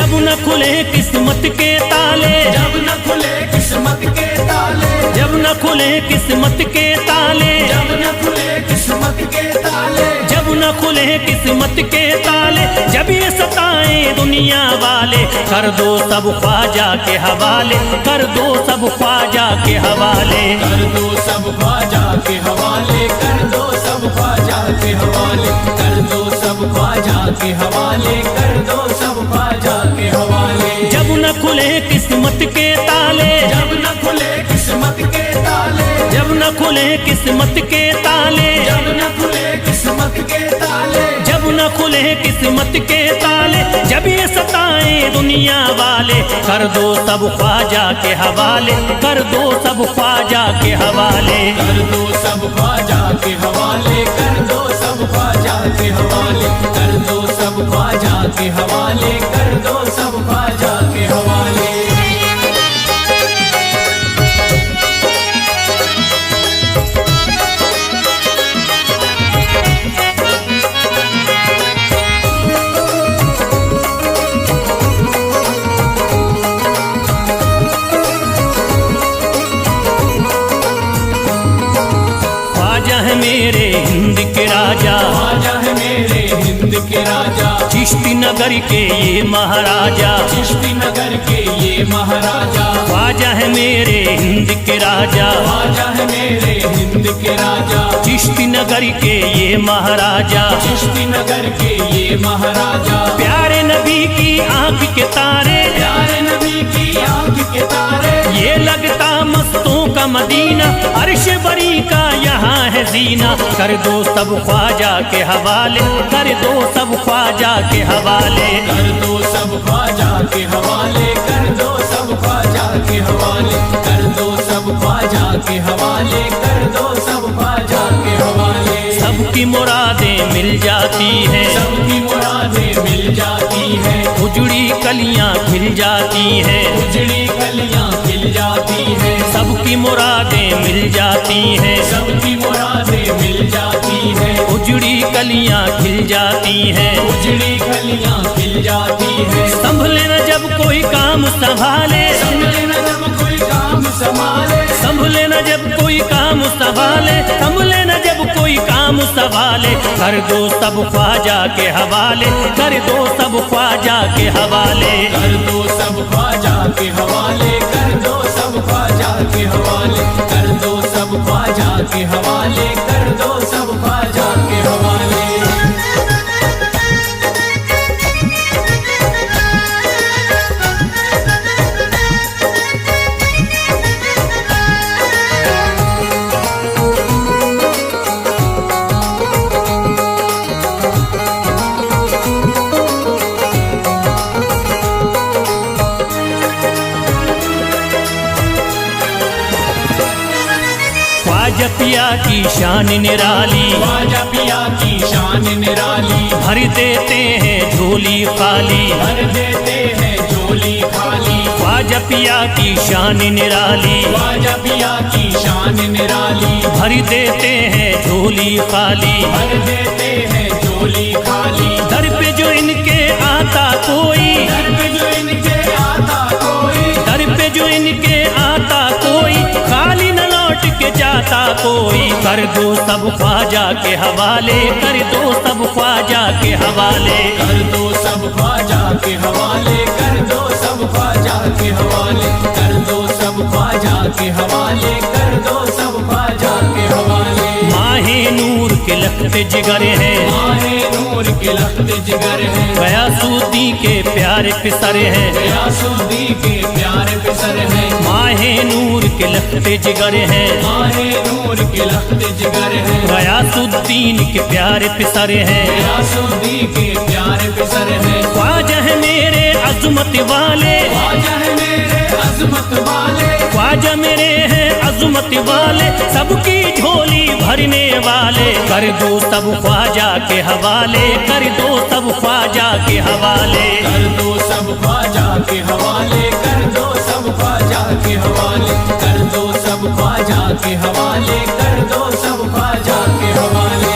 जब न खुले किस्मत के ताले, जब न खुले किस्मत के ताले, जब न खुले किस्मत के ताले, जब न खुले किस्मत के ताले, जब न खुले किस्मत के ताले, जब ये सताए दुनिया वाले, कर दो सब ख्वाजा के हवाले, कर दो सब ख्वाजा के हवाले, कर दो सब ख्वाजा के हवाले, कर दो सब ख्वाजा के हवाले, कर दो सब ख्वाजा के हवाले, कर दो सब ख्वाजा के हवाले। जब न खुले किस्मत के ताले, जब न खुले किस्मत के ताले, जब न खुले किस्मत के ताले, जब न खुले किस्मत के ताले, जब न खुले किस्मत के ताले, जब ये सताए दुनिया वाले, कर दो सब ख्वाजा के हवाले, कर दो सब ख्वाजा के हवाले, कर दो सब ख्वाजा के हवाले, कर दो सब ख्वाजा के हवाले, कर दो सब ख्वाजा के हवाले, कर दो सब ख्वाजा के हवाले। ख्वाजा है मेरे हिंद के राजा, ख्वाजा है मेरे हिंद के राजा, चिश्ती नगर के ये महाराजा, चिश्ती नगर के ये महाराजा, ख्वाजा है मेरे हिंद के राजा, ख्वाजा है मेरे हिंद के राजा, चिश्ती नगर के ये महाराजा, चिश्ती नगर के ये महाराजा, प्यारे नबी की आंख के तारे, प्यारे नबी की आंख के तारे, ये लगता मस्तों का मदीना, अर्श बरी का यहाँ है जीना, कर दो सब ख्वाजा के हवाले, कर दो सब ख्वाजा के हवाले, कर दो सब ख्वाजा के हवाले, कर दो सब ख्वाजा के हवाले, कर दो सब ख्वाजा के हवाले, कर दो सब ख्वाजा के हवाले। सबकी मुरादें मिल जाती हैं, सबकी मुरादें मिल जाती हैं, उजड़ी कलियां खिल जाती हैं, उजड़ी कलियां खिल जाती हैं, सबकी मुरादें मिल जाती हैं, सबकी मुरादें मिल जाती हैं, उजड़ी कलियां खिल जाती हैं, उजड़ी कलियां खिल जाती हैं। संभले न जब कोई काम संभाले, संभले न जब कोई काम संभाले, संभले न जब कोई काम संभाले, संभले न जब कोई काम संभाले, कर दो सब ख्वाजा के हवाले, कर दो सब ख्वाजा के हवाले, कर दो सब ख्वाजा के हवाले, कर दो सब ख्वाजा के हवाले, कर दो सब ख्वाजा के हवाले, कर दो सब ख्वाजा के हवाले। ख्वाजा पिया की शान निराली, ख्वाजा पिया की शान निराली, भर देते हैं झोली खाली, भर देते हैं झोली खाली, ख्वाजा पिया की शान निराली, ख्वाजा पिया की शान निराली, भर देते हैं झोली खाली, भर देते हैं झोली खाली, दर पे जो इनके आता कोई, दर पे जो इनके आता कोई, दर पे जो इनके आता कोई, खाली न लौट के जाता कोई, कर दो सब ख्वाजा के हवाले, कर दो सब ख्वाजा के हवाले, कर दो सब ख्वाजा के हवाले, कर दो सब ख्वाजा के हवाले, कर दो सब ख्वाजा के हवाले, कर दो सब ख्वाजा के हवाले। माहे नूर के लखते जिगर हैं, माहे नूर के लखते जिगर हैं, गयासुद्दीन के प्यारे पिसर हैं, गयासुद्दीन के प्यारे पिसर हैं, माहे नूर के लखते जिगर हैं, माहे नूर के लखते जिगर हैं, गयासुद्दीन के प्यारे पिसर हैं, गयासुद्दीन के प्यारे पिसर हैं। ख्वाजा है मेरे अज़मत वाले, ख्वाजा है मेरे अज़मत वाले, ख्वाजा मेरे हैं अज़मत वाले, सबकी झोली भरने वाले, कर दो सब ख्वाजा के हवाले, कर दो सब ख्वाजा के हवाले, कर दो सब ख्वाजा के हवाले, कर दो सब ख्वाजा के हवाले, कर दो सब ख्वाजा के हवाले, कर दो सब ख्वाजा के हवाले।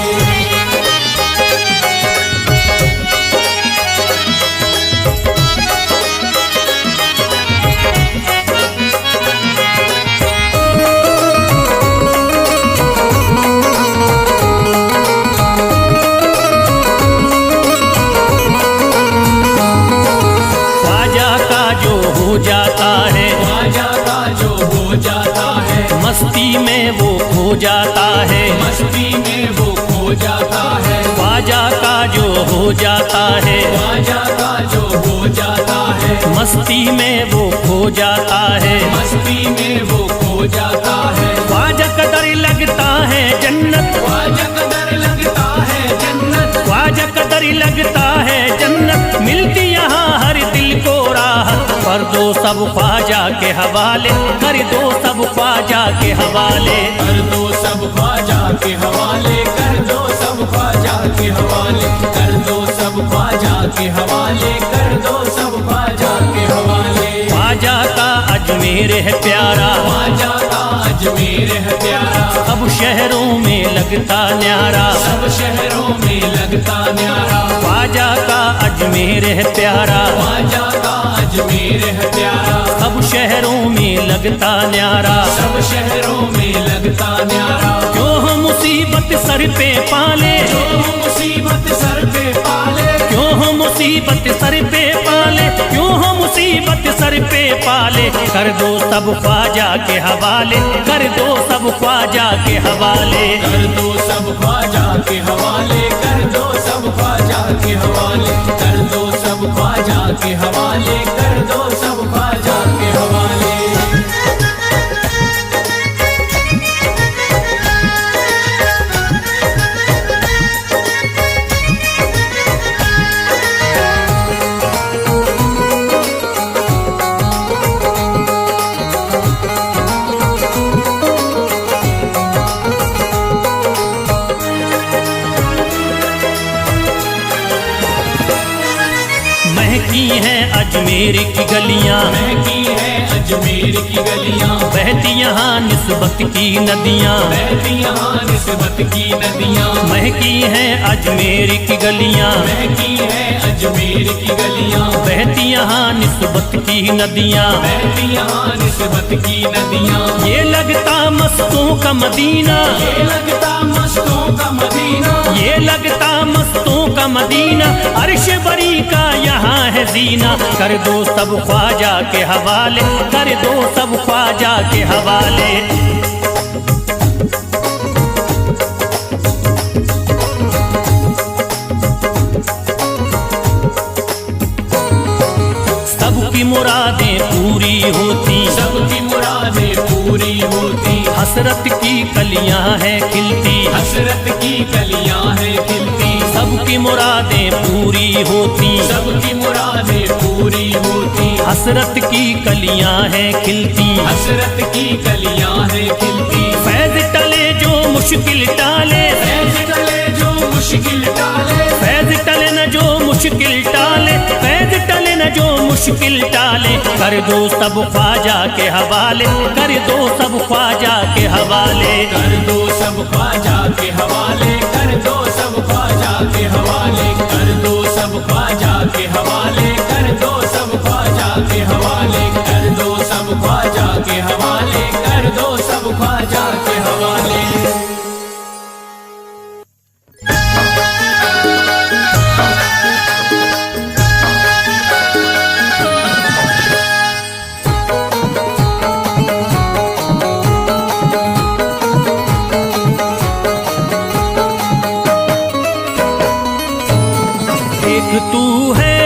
हो जाता है, ख्वाजा का जो हो जाता है, मस्ती में वो खो जाता है, मस्ती में वो खो जाता है, ख्वाजा का जो हो जाता है, ख्वाजा का जो हो जाता है, मस्ती में वो खो जाता है, मस्ती में वो खो जाता है, ख्वाजा कदर लगता है जन्नत, ख्वाजा कदर लगता है जन्नत, ख्वाजा कदर लगता है जन्नत, मिलती यहाँ हर दिल को राहत, कर दो सब ख्वाजा के हवाले, कर दो सब ख्वाजा के हवाले, कर दो सब ख्वाजा के हवाले, कर दो सब ख्वाजा के हवाले, कर दो सब ख्वाजा के हवाले, कर दो सब ख्वाजा के हवाले। ख्वाजा का अजमेर है प्यारा, ख्वाजा का अजमेर है प्यारा, सब शहरों में लगता न्यारा, सब शहरों में लगता न्यारा, ख्वाजा का अजमेर है प्यारा, ख्वाजा का अजमेर है प्यारा, सब शहरों में लगता न्यारा, सब शहरों में लगता न्यारा, जो हम मुसीबत सर पे पाले, जो मुसीबत सर पे पाले, क्यों हम मुसीबत सर पे पाले, क्यों हम मुसीबत सर पे पाले, कर दो सब ख्वाजा के हवाले, कर दो सब ख्वाजा के हवाले, कर दो सब ख्वाजा के हवाले, कर दो सब ख्वाजा के हवाले, कर दो सब ख्वाजा के हवाले, कर दो सब ख्वाजा के हवाले। महकी हैं अजमेर की गलियां, महकी है अजमेर की गलियां, बहती यहाँ निस्बत की नदियाँ, बहती यहाँ निस्बत की नदियां, महकी हैं अजमेर की गलियां, महकी है अजमेर की गलियां, बहती यहाँ निस्बत की नदियाँ, बहती यहाँ निस्बत की नदियां, ये लगता मस्तों का मदीना, ये लगता मस्तों का मदीना, ये लगता मस्तों का मदीना, अर्श बरी का यहाँ है जीना, कर दो सब ख्वाजा के हवाले, कर दो सब ख्वाजा के हवाले। सबकी मुरादें पूरी होती, सबकी मुरादें पूरी होती, हसरत की कलियां हैं खिलती, हसरत की कलियां हैं खिलती, सबकी मुरादें पूरी होती, सबकी मुरादें पूरी होती, हसरत की कलियां हैं खिलती, हसरत की कलियां हैं खिलती, फैज टले जो मुश्किल टाले, फैज टले जो मुश्किल टाले, फैज टले न जो मुश्किल टाले, फैज टले न जो मुश्किल टाले, कर दो सब ख्वाजा के हवाले, कर दो सब ख्वाजा के हवाले, कर दो सब ख्वाजा के हवाले, कर दो सब ख्वाजा के हवाले, कर दो सब ख्वाजा के हवाले, कर दो सब ख्वाजा के हवाले, कर दो सब ख्वाजा के हवाले, कर दो सब ख्वाजा के हवाले। एक तू है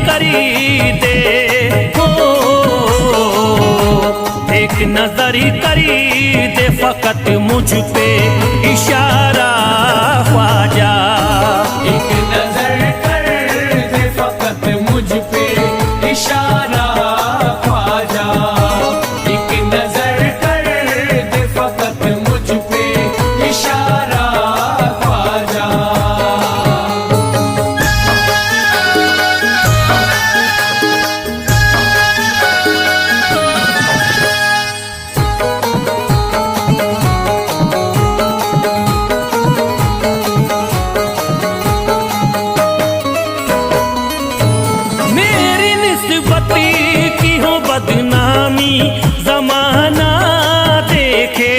करी दे हो, एक नजर करी दे फकत मुझ पे इशारा ख्वाजा। एक नजर कर दे फकत मुझ पे इशारा ख्वाजा। एक नजर कर दे फकत मुझ पे इशारा ख्वाजा। मेरी निस्बत की हो बदनामी जमाना देखे,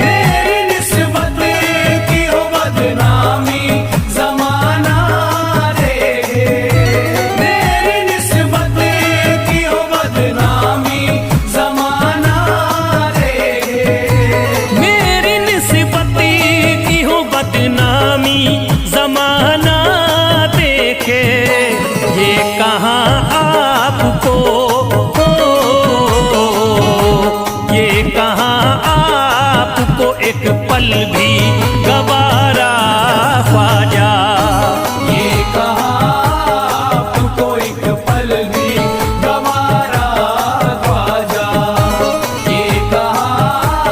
मेरी निस्बत की हो बदनामी जमाना देखे। मेरी निस्बत की हो बदनामी जमाना देखे। मेरी निस्बत की हो बदनामी जमाना देखे। ये कहाँ आपको हो, ये कहाँ आपको एक पल भी गवारा ख्वाजा। ये कहाँ आपको एक पल भी गवारा ख्वाजा। ये कहाँ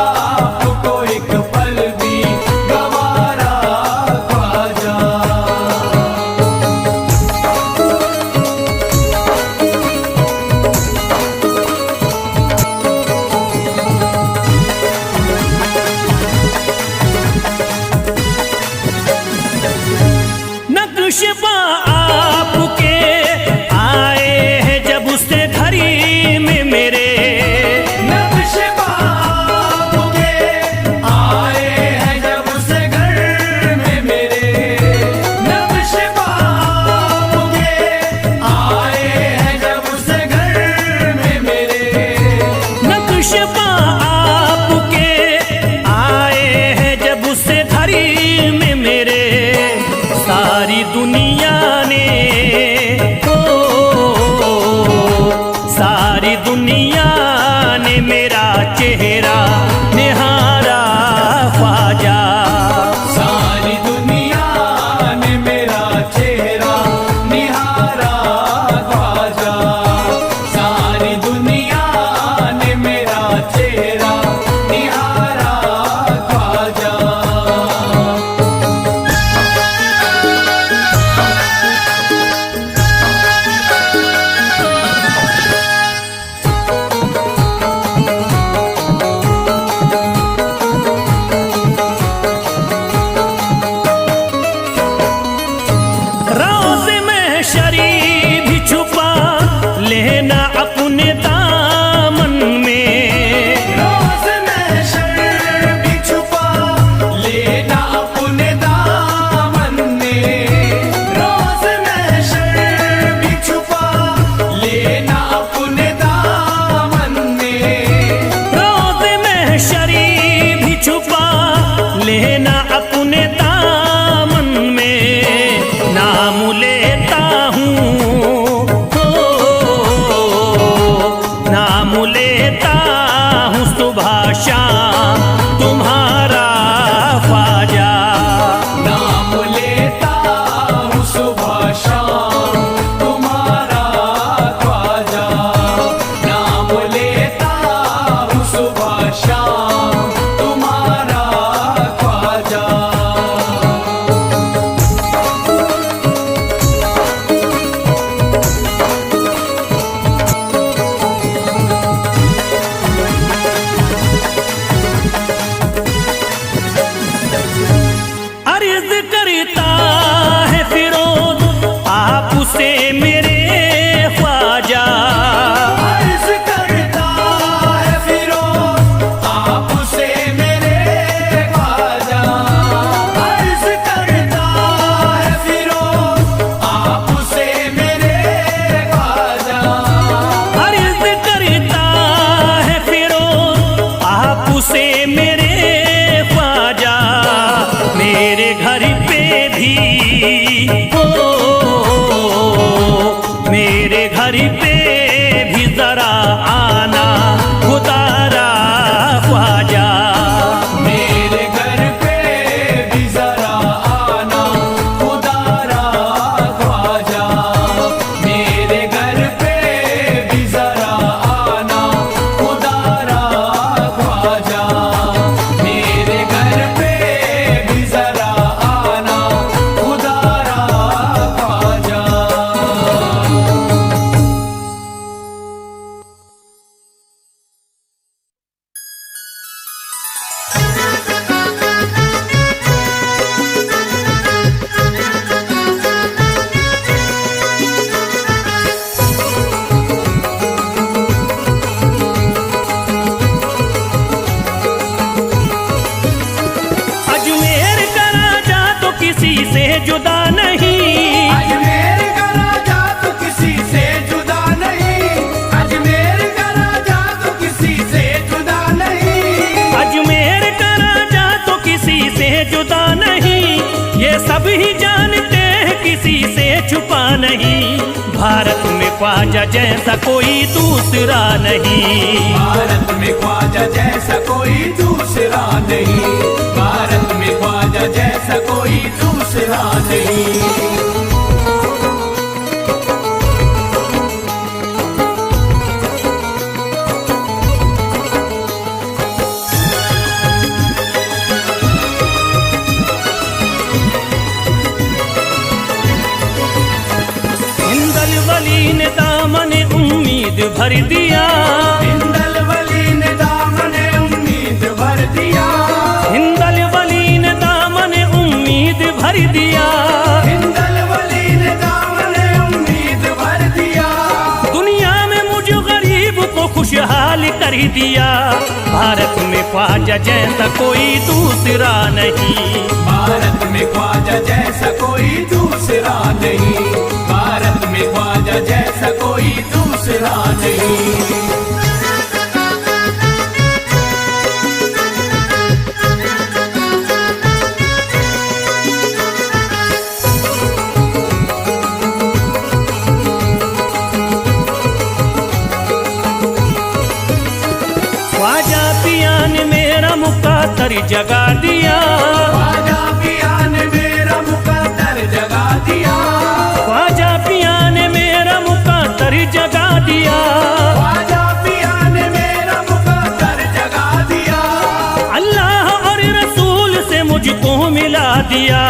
आपको एक पल भी गवारा ख्वाजा। घर पे भी जरा आना खुदारा ख्वाजा। मेरे घर पे भी जरा आना खुदारा ख्वाजा। मेरे घर पे भी जरा आना खुदारा ख्वाजा। मेरे घर पे भी जरा आना खुदारा ख्वाजा। अजमेर का राजा तो किसी से जुदा नहीं। अजमेर का राजा तो किसी से जुदा नहीं। अजमेर का राजा तो किसी से जुदा नहीं। अजमेर का राजा तो किसी से जुदा नहीं, ये सब ही जानते हैं किसी से छुपा नहीं। भारत में ख्वाजा जैसा कोई दूसरा नहीं। भारत में ख्वाजा जैसा कोई दूसरा नहीं। भारत में ख्वाजा जैसा कोई दूसरा नहीं। हिंदल वली ने दामन उम्मीद भर दिया। हिंदल वली ने दामन उम्मीद भर दिया। हिंदल वली ने दामन उम्मीद भर दिया। हिंदल वली ने दामन उम्मीद भर दिया। दुनिया में मुझ गरीब को खुशहाल कर दिया। भारत में ख्वाजा जैसा कोई दूसरा नहीं। भारत में ख्वाजा जैसा कोई दूसरा नहीं। भारत में ख्वाजा जैसा कोई दूसरा नहीं। ख्वाजा पिया ने मेरा मुकातर जगा दिया। ख्वाजा पिया ने मेरा मुकद्दर जगा दिया। ख्वाजा पिया ने मेरा मुकातर जगा दिया। ख्वाजा पिया ने मेरा मुकद्दर जगा दिया। अल्लाह और रसूल से मुझको मिला दिया।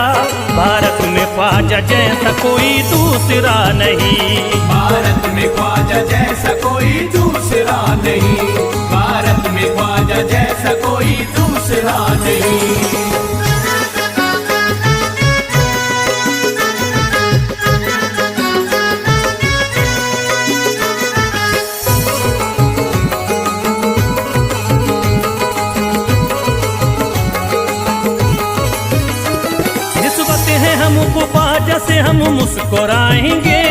भारत में ख्वाजा जैसा कोई दूसरा नहीं। भारत में ख्वाजा जैसा कोई दूसरा नहीं। भारत में ख्वाजा जैसा कोई दूसरा नहीं। निस्बत है हमको ख्वाजा से हम मुस्कुराएंगे।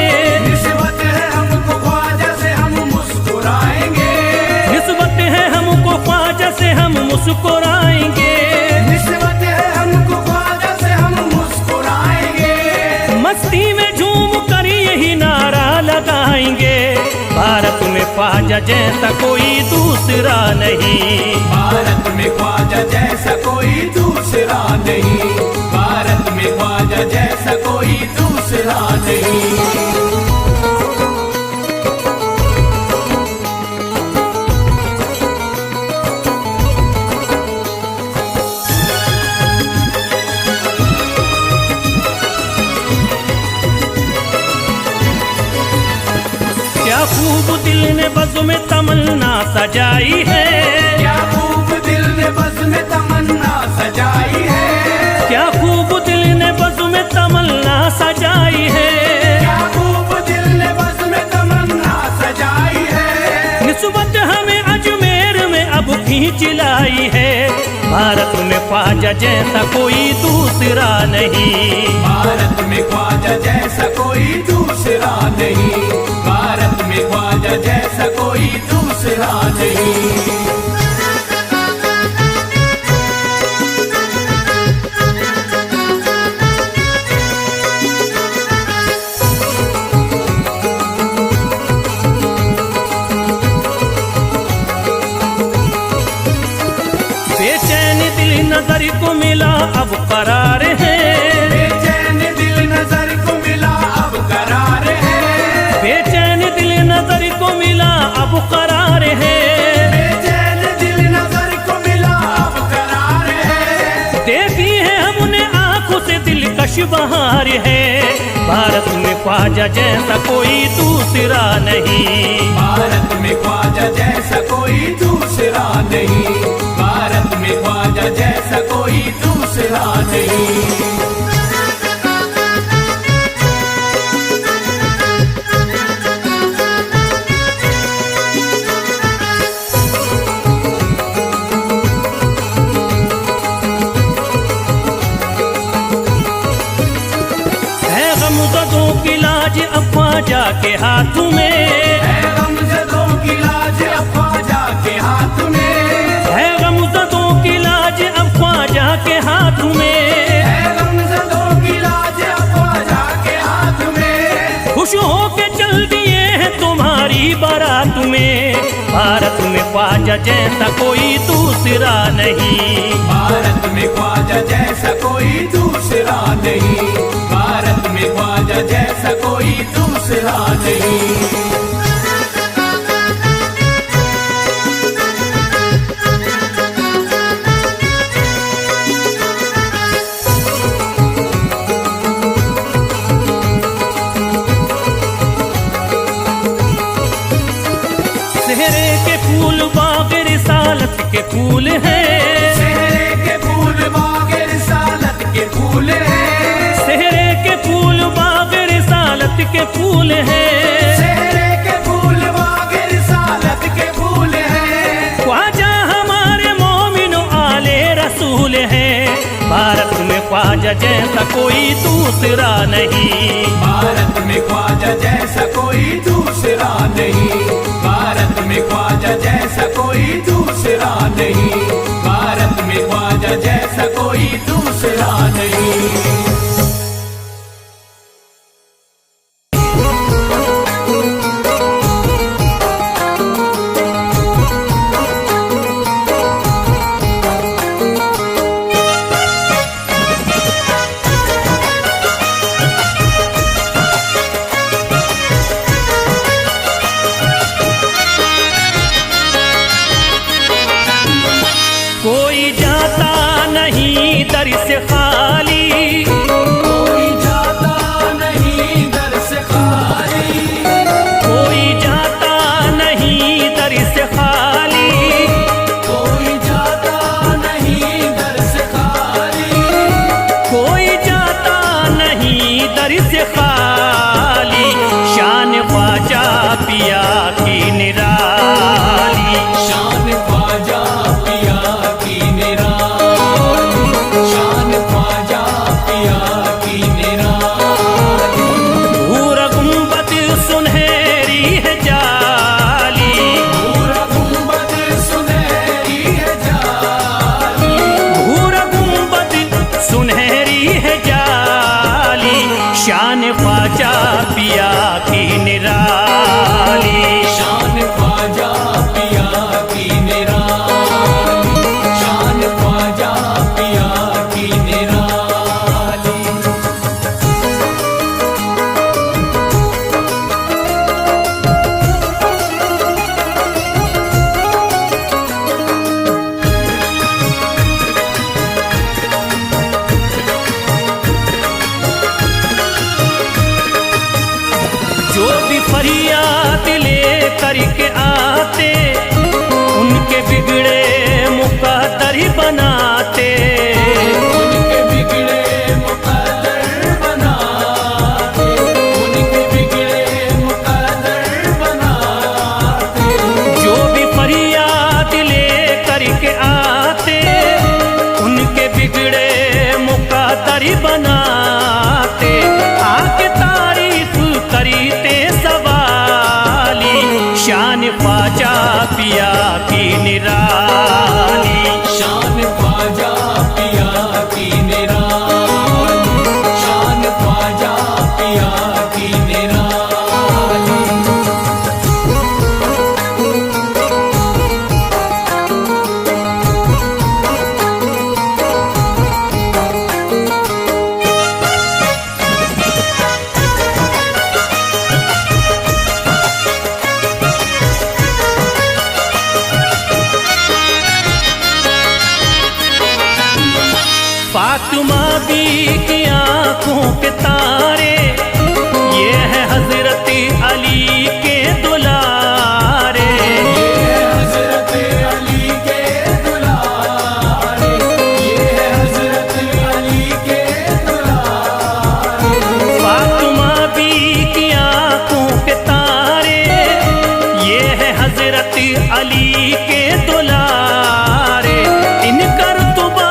निस्बत है हमको ख्वाजा से हम मुस्कुराएंगे। निस्बत है हमको ख्वाजा से हम मुस्कुराएंगे। निस्बत है हमको ख्वाजा से हम मुस्कुराएंगे। मस्ती में झूम कर यही नारा लगाएंगे। भारत में ख्वाजा जैसा कोई दूसरा नहीं। भारत में ख्वाजा जैसा कोई दूसरा नहीं। भारत में ख्वाजा जैसा कोई दूसरा नहीं। क्या खूब दिल ने बज़्म में तमन्ना सजाई है। क्या खूब दिल ने बज़्म में तमन्ना सजाई है। क्या खूब दिल ने बज़्म में तमन्ना सजाई है। क्या खूब दिल ने बज़्म में तमन्ना सजाई है। निस्बत हमें अजमेर में अब खींच लाई है। भारत में ख्वाजा जैसा कोई दूसरा नहीं। भारत में ख्वाजा जैसा कोई दूसरा नहीं। भारत में ख्वाजा जैसा कोई दूसरा नहीं। नजर को मिला अब करार है, बेचैन दिल नजर को मिला अब करार है, बेचैन दिल नजर को मिला अब करार है, बेचैन दिल नजर को मिला अब करार है। देखी है हमने आंखों से दिलकश बहार है, भारत में ख्वाजा जैसा कोई दूसरा नहीं, भारत में ख्वाजा जैसा कोई दूसरा नहीं, भारत में ख्वाजा जैसा कोई दूसरा नहीं। की लाज अब ख्वाजा के हाथ में, है गमज़दों की लाज अब ख्वाजा के हाथ में, है गमज़दों की लाज अब ख्वाजा के हाथ में, है गमज़दों की लाज अब ख्वाजा के हाथ में। खुश होके चल दिए हैं तुम्हारी बारात में, भारत में ख्वाजा जैसा कोई दूसरा नहीं, भारत में ख्वाजा जैसा कोई दूसरा नहीं, भारत में ख्वाजा जैसा कोई दूसरा नहीं। सेहरे के फूल बाग रिसालत के फूल हैं, सेहरे के फूल बाग रिसालत के फूल हैं, सेहरे के फूल बाग रिसालत के फूल हैं, सेहरे के फूल बाग रिसालत के फूल हैं। ख्वाजा हमारे मोमिनो आले रसूल हैं, भारत में ख्वाजा जैसा कोई दूसरा नहीं, भारत में ख्वाजा जैसा कोई दूसरा नहीं, भारत में ख्वाजा जैसा कोई दूसरा नहीं, भारत में ख्वाजा जैसा कोई दूसरा नहीं। कोई जाता नहीं दर से खाली, कोई जाता नहीं दर से खाली, कोई जाता नहीं दर से खाली, कोई जाता नहीं दर से खाली, कोई जाता नहीं दर से खाली, शान ख्वाजा पिया की निराली, शान ख्वाजा पिया की निराली, शान ख्वाजा पिया की निराली। भूर गुंबद सुनहरी है जाली, भूर गुंबद सुनहरी है जाली, भूर गुंबद सुनहरी है जाली, शान ख्वाजा पिया की निराली, शान ख्वाजा पिया की निराली, शान ख्वाजा पिया की निराली। जो भी फरियाद ले करके आते, उनके बिगड़े मुकद्दर ही बनाते, उनके बिगड़े मुकद्दर बनाते, उनके बिगड़े मुकद्दर बनाते। जो भी फरियाद ले करके आते, उनके बिगड़े मुकद्दर ही बनाते, आके तारीफ करते सवाली, शान ख्वाजा पिया की निराली, शान ख्वाजा पिया की निराली, शान ख्वाजा पिया की निराली। हैरत अली के दुलारे, इनका रुतबा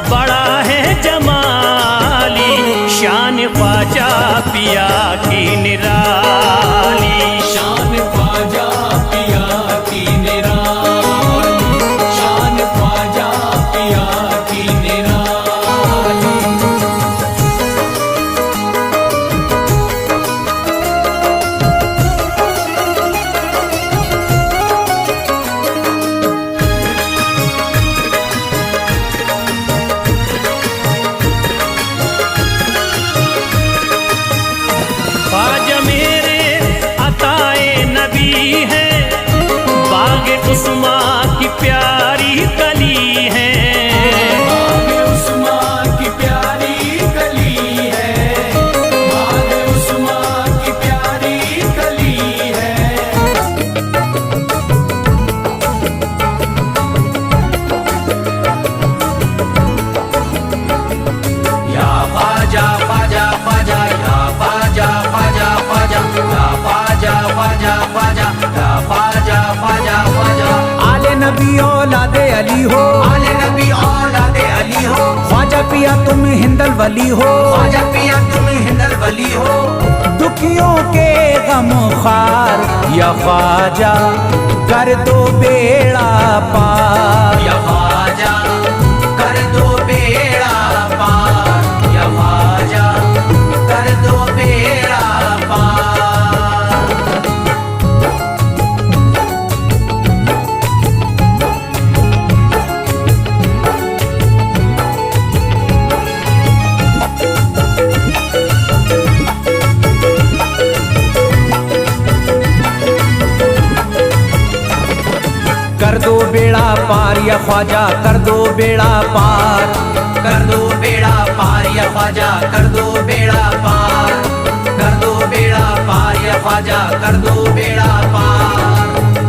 बड़ा है जमाली, शान ख्वाजा पिया की निराली। शान ख्वाजा पिया की निराली, शान ख्वाजा पिया की निराली। ख्वाजा मेरे अताए नबी है, बाग उस्मा की प्यारी कली है। बाग उस्मा की प्यारी कली है, बाग उस्मा की प्यारी कली है। या ख्वाजा ख्वाजा ख्वाजा, या ख्वाजा ख्वाजा ख्वाजा, या ख्वाजा ख्वाजा ख्वाजा, या ख्वाजा ख्वाजा ख्वाजा। आले नबी औलादे अली हो, आले नबी औलादे अली हो, ख्वाजा पिया तुम हिंदल वली हो, ख्वाजा पिया तुम हिंदल वली हो। दुखियों के गम खार या ख्वाजा कर दो बेड़ा पार। या ख्वाजा कर दो बेड़ा पार, या ख्वाजा कर दो बेड़ा पार। कर दो बेड़ा पार या ख्वाजा कर दो बेड़ा पार। कर दो बेड़ा पार या ख्वाजा कर दो बेड़ा पार, कर दो बेड़ा पार या ख्वाजा कर दो बेड़ा पार,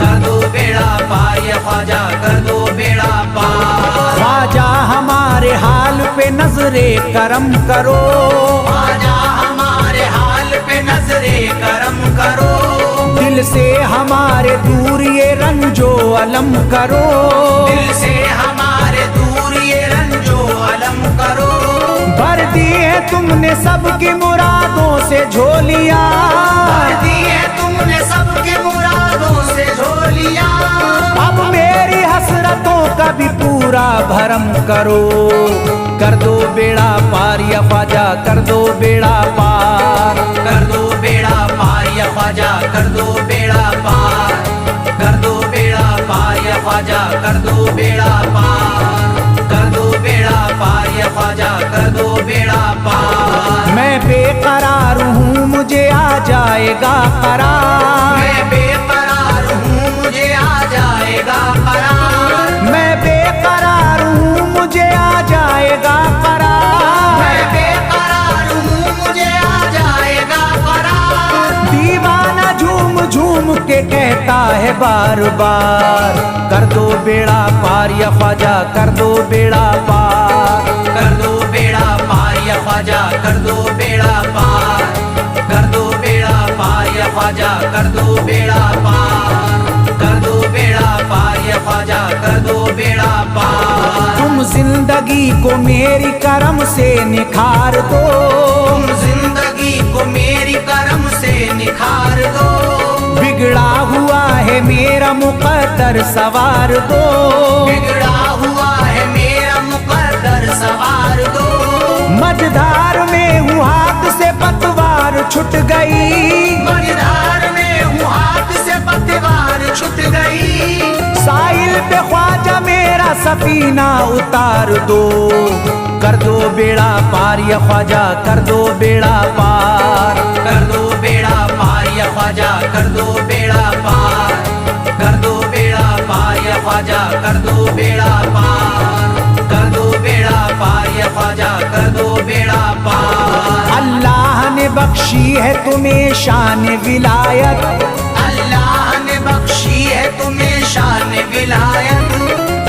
कर दो बेड़ा पार या ख्वाजा कर दो बेड़ा पार। ख्वाजा हमारे हाल पे नजरे करम करो, ख्वाजा हमारे हाल पे नजरे करम करो, दिल से हमारे दूर ये रंजो अलम करो। दिल से हमारे दूर ये रंजो अलम करो। भर दी है तुमने सबकी मुरादों से झोलियां, भर दी है तुमने सबकी मुरादों से झोलियां। अब मेरी हसरतों का भी पूरा भरम करो। कर दो बेड़ा पार या ख्वाजा कर दो बेड़ा पार। कर दो बेड़ा पार या ख्वाजा कर दो बेड़ा पार, कर दो बेड़ा पार या ख्वाजा कर दो बेड़ा पार, कर दो बेड़ा पार या ख्वाजा कर दो बेड़ा पार। मैं बेकरार हूँ मुझे आ जाएगा करार, मैं बेकरार हूँ मुझे आ जाएगा करार, मैं बेकरार हूँ मुझे आ जाएगा करार। मैं बेकरार हूँ मुझे आ जाएगा करार। दीवाना झूम झूम के कहता है बार बार। कर दो बेड़ा पार या ख्वाजा कर दो बेड़ा पार। कर दो बेड़ा पार या ख्वाजा कर दो बेड़ा पार, कर दो बेड़ा पार या ख्वाजा कर दो बेड़ा पार, कर दो बेड़ा पार या ख्वाजा कर दो बेड़ा पार। तुम जिंदगी को मेरी करम से निखार दो, तुम जिंदगी को मेरी करम से निखार दो। बिगड़ा हुआ है मेरा मुकद्दर सवार दो, बिगड़ा हुआ है मेरा मुकद्दर सवार दो। मझधार में हूँ हाथ से पतवार छूट गई, मझधार में हूँ हाथ से पतवार छूट गई। साहिल पे ख्वाजा मेरा सफीना उतार दो। कर दो बेड़ा पार या ख्वाजा कर दो बेड़ा पार। कर दो बेड़ा पार या ख्वाजा कर दो बेड़ा पार, कर दो बेड़ा पार या ख्वाजा कर दो बेड़ा पार, कर दो बेड़ा पार या ख्वाजा कर दो बेड़ा पार। अल्लाह ने बख्शी है तुम्हें शान विलायत, अल्लाह ने बख्शी है तुम्हें शान विलायत,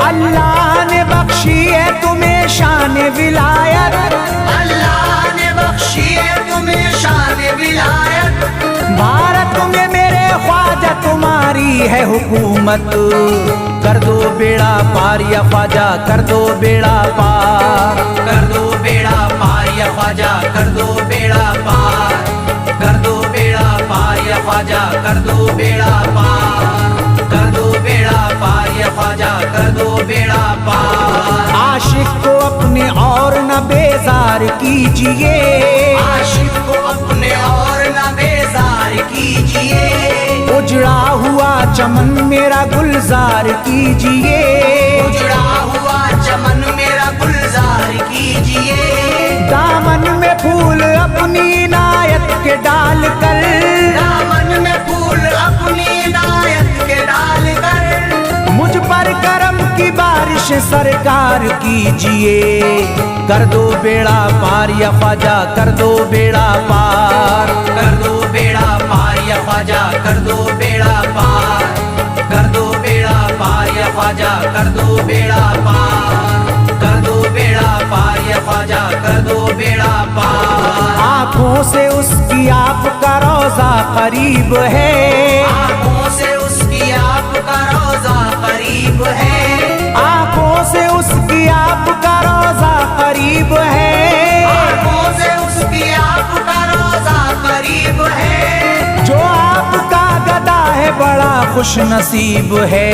अल्लाह ने बख्शी है तुम्हें शान विलायत, अल्लाह ने बख्शी है तुम्हें शान विलायत। भारत में मेरे ख्वाजा तुम्हारी है हुकूमत, कर दो बेड़ा पार या ख्वाजा कर दो बेड़ा पार, कर दो बेड़ा पार या ख्वाजा कर दो बेड़ा पार, कर दो बेड़ा पार या ख्वाजा कर दो बेड़ा पार, कर दो बेड़ा पार या ख्वाजा कर दो बेड़ा पार। आशिक को अपने और न बेजार कीजिए, आशिक को अपने और न बेजार कीजिए, उजड़ा हुआ चमन मेरा गुलजार कीजिए, उजड़ा हुआ चमन मेरा गुलजार कीजिए। दामन में फूल अपनी इनायत के डाल कर, दामन में फूल अपनी इनायत के डाल कर, मुझ पर करम की बारिश सरकार कीजिए, कर दो बेड़ा पार या ख्वाजा कर दो बेड़ा पार, कर दो बेड़ा पार या ख्वाजा कर दो बेड़ा पार, कर दो बेड़ा पार या ख्वाजा कर दो बेड़ा पार, कर दो बेड़ा पार या ख्वाजा कर दो बेड़ा पार। आँखों से उसकी आपका रोजा करीब है, आँखों से उसकी आपका रोजा करीब है, आँखों से उसकी आपका रोजा करीब है, आँखों से उसकी आपका रोजा करीब है। जो आपका गदा है बड़ा खुश नसीब है,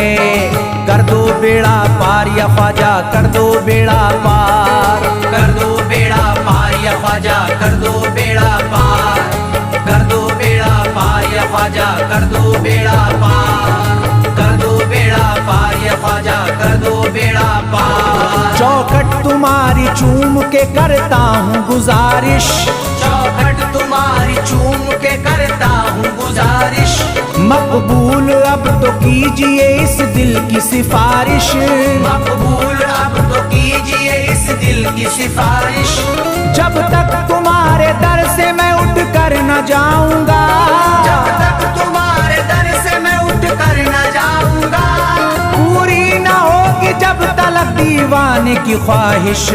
कर दो बेड़ा पार या ख्वाजा कर दो बेड़ा पार, कर दो बेड़ा पार या ख्वाजा कर दो बेड़ा पार, कर दो बेड़ा पार या ख्वाजा कर दो बेड़ा पार, कर दो बेड़ा पार या ख्वाजा कर दो बेड़ा पार। चौखट तुम्हारी चूम के करता हूँ गुजारिश, चौखट तुम्हारी चूम के करता हूँ गुजारिश, मकबूल अब तो कीजिए इस दिल की सिफारिश, मकबूल अब तो कीजिए इस दिल की सिफारिश। जब तक तुम्हारे दर से मैं उठ कर न जाऊंगा, जब तक तुम्हारे दर से मैं उठ कर न जाऊंगा, पूरी न होगी जब तलक दीवाने की ख्वाहिश,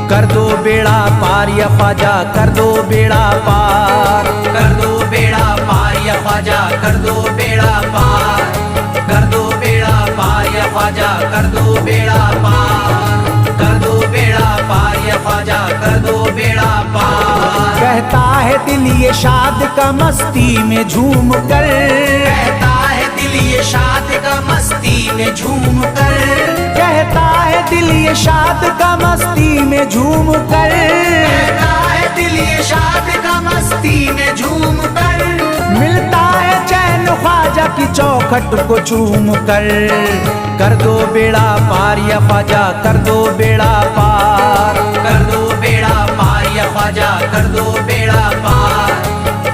कर दो बेड़ा पार या ख्वाजा कर दो बेड़ा पार, कर दो बेड़ा पार या ख्वाजा कर दो बेड़ा पार, कर दो बेड़ा पार या ख्वाजा कर दो बेड़ा पार, कर दो बेड़ा पार या ख्वाजा कर दो बेड़ा पार। कहता है दिल ये शाद का मस्ती में झूम कर, कहता है दिल ये शाद का मस्ती में झूम कर, कहता है दिल ये शाद का मस्ती में झूम कर, कहता है दिल ये शाद का मस्ती में झूम कर, मिलता है चैन ख्वाजा की चौखट को चूम कर दो बेड़ा पार या ख्वाजा कर दो बेड़ा पार, कर दो बेड़ा पार या ख्वाजा कर दो बेड़ा पार,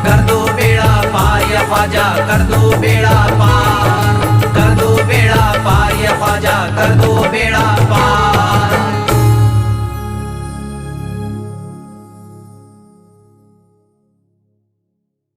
कर दो बेड़ा पार या ख्वाजा कर दो बेड़ा पार।